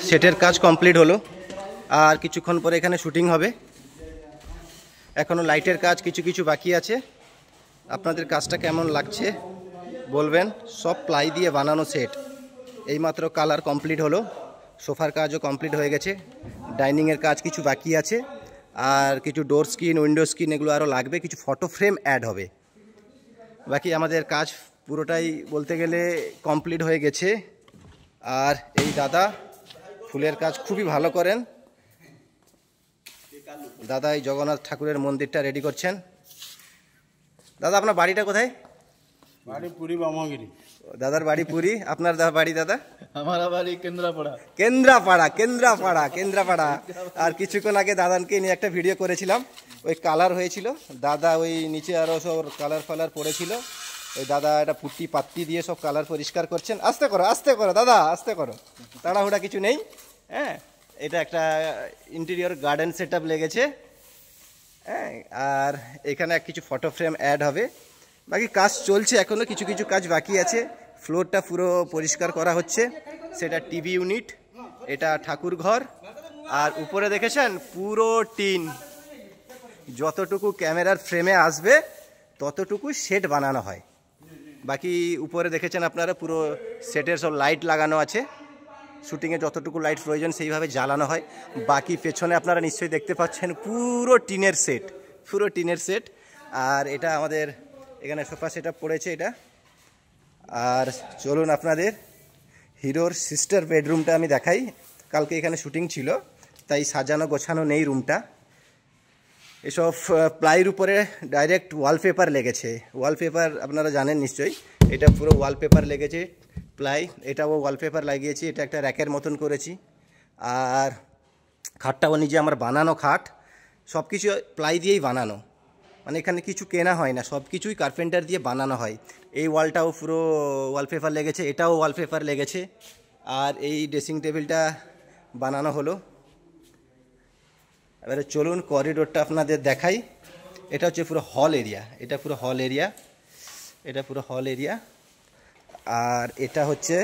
সেটের কাজ কমপ্লিট হলো, আর কিছুক্ষণ পরে এখানে শুটিং হবে। এখনও লাইটের কাজ কিছু কিছু বাকি আছে। আপনাদের কাজটা কেমন লাগছে বলবেন। সব প্লাই দিয়ে বানানো সেট, এইমাত্র কালার কমপ্লিট হলো। সোফার কাজও কমপ্লিট হয়ে গেছে, ডাইনিংয়ের কাজ কিছু বাকি আছে, আর কিছু ডোর স্ক্রিন, উইন্ডো স্ক্রিন এগুলো আরও লাগবে, কিছু ফটো ফ্রেম অ্যাড হবে। বাকি আমাদের কাজ পুরোটাই বলতে গেলে কমপ্লিট হয়ে গেছে। আর এই দাদা ফুলের কাজ খুবই ভালো করেন। দাদা এই জগন্নাথ ঠাকুরের মন্দিরটা রেডি করছেন। দাদা আপনার বাড়িটা কোথায়? বাড়ি পুরী বামগিরি। দাদার বাড়ি পুরী, আপনার বাড়ি দাদা? আমার বাড়ি কেন্দ্রাপাড়া। কেন্দ্রাপাড়া, কেন্দ্রাপাড়া, কেন্দ্রাপাড়া। আর কিছুক্ষণ আগে দাদাকে নিয়ে একটা ভিডিও করেছিলাম, ওই কালার হয়েছিল, দাদা ওই নিচে আরও সব কালার ফালার পড়েছিল, ওই দাদা একটা পুট্টি পাত্তি দিয়ে সব কালার পরিষ্কার করছেন। আস্তে করো, আস্তে করো দাদা, আস্তে করো, তাড়াহুড়া কিছু নেই। হ্যাঁ, এটা একটা ইন্টেরিয়র গার্ডেন সেট আপ লেগেছে। হ্যাঁ, আর এখানে কিছু ফটো ফ্রেম অ্যাড হবে। বাকি কাজ চলছে, এখনও কিছু কিছু কাজ বাকি আছে। ফ্লোরটা পুরো পরিষ্কার করা হচ্ছে, সেটা টিভি ইউনিট, এটা ঠাকুর ঘর। আর উপরে দেখেছেন পুরো টিন, যতটুকু ক্যামেরার ফ্রেমে আসবে ততটুকু সেট বানানো হয়। বাকি উপরে দেখেছেন আপনারা পুরো সেটের সব লাইট লাগানো আছে, শুটিংয়ে যতটুকু লাইট প্রয়োজন সেইভাবে জ্বালানো হয়। বাকি পেছনে আপনারা নিশ্চয়ই দেখতে পাচ্ছেন পুরো টিনের সেট, পুরো টিনের সেট। আর এটা আমাদের এখানে সোফা সেট আপ পড়েছে এটা। আর চলুন আপনাদের হিরোর সিস্টার বেডরুমটা আমি দেখাই। কালকে এখানে শুটিং ছিল, তাই সাজানো গোছানো নেই রুমটা। এসব প্লাইয়ের উপরে ডাইরেক্ট ওয়ালপেপার লেগেছে। ওয়ালপেপার আপনারা জানেন নিশ্চয়ই, এটা পুরো ওয়ালপেপার লেগেছে প্লাই, এটাও ওয়ালপেপার লাগিয়েছি। এটা একটা র্যাকের মতন করেছি। আর খাটটাও নিজে আমার বানানো খাট, সব কিছু প্লাই দিয়েই বানানো, মানে এখানে কিছু কেনা হয় না, সব কিছুই কার্পেন্টার দিয়ে বানানো হয়। এই ওয়ালটাও পুরো ওয়ালপেপার লেগেছে, এটাও ওয়ালপেপার লেগেছে। আর এই ড্রেসিং টেবিলটা বানানো হলো। এবারে চলুন করিডোরটা আপনাদের দেখাই। এটা হচ্ছে পুরো হল এরিয়া, এটা পুরো হল এরিয়া, এটা পুরো হল এরিয়া। আর এটা হচ্ছে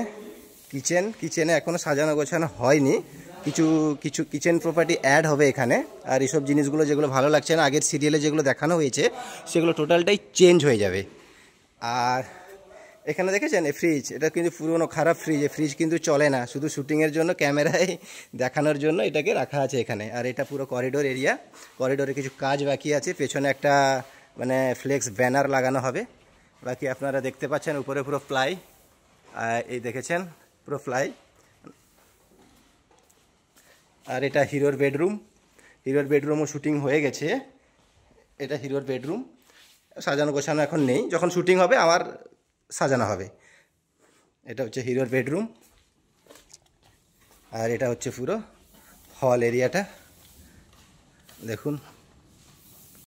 কিচেন। কিচেনে এখনও সাজানো গোছানো হয়নি, কিছু কিছু কিচেন প্রপার্টি অ্যাড হবে এখানে। আর এইসব জিনিসগুলো যেগুলো ভালো লাগছে না, আগের সিরিয়ালে যেগুলো দেখানো হয়েছে সেগুলো টোটালটাই চেঞ্জ হয়ে যাবে। আর এখানে দেখেছেন এই ফ্রিজ, এটা কিন্তু পুরনো খারাপ ফ্রিজ, এই ফ্রিজ কিন্তু চলে না, শুধু শুটিংয়ের জন্য ক্যামেরায় দেখানোর জন্য এটাকে রাখা আছে এখানে। আর এটা পুরো করিডোর এরিয়া, করিডোরে কিছু কাজ বাকি আছে, পেছনে একটা মানে ফ্লেক্স ব্যানার লাগানো হবে। বাকি আপনারা দেখতে পাচ্ছেন উপরে পুরো প্লাই, এই দেখেছেন পুরো প্লাই। আর এটা হিরোর বেডরুম, হিরোর বেডরুমও শুটিং হয়ে গেছে। এটা হিরোর বেডরুম, সাজানো গোছানো এখন নেই, যখন শুটিং হবে আমার সাজানো হবে। এটা হচ্ছে হিরোর বেডরুম। আর এটা হচ্ছে পুরো হল এরিয়াটা দেখুন।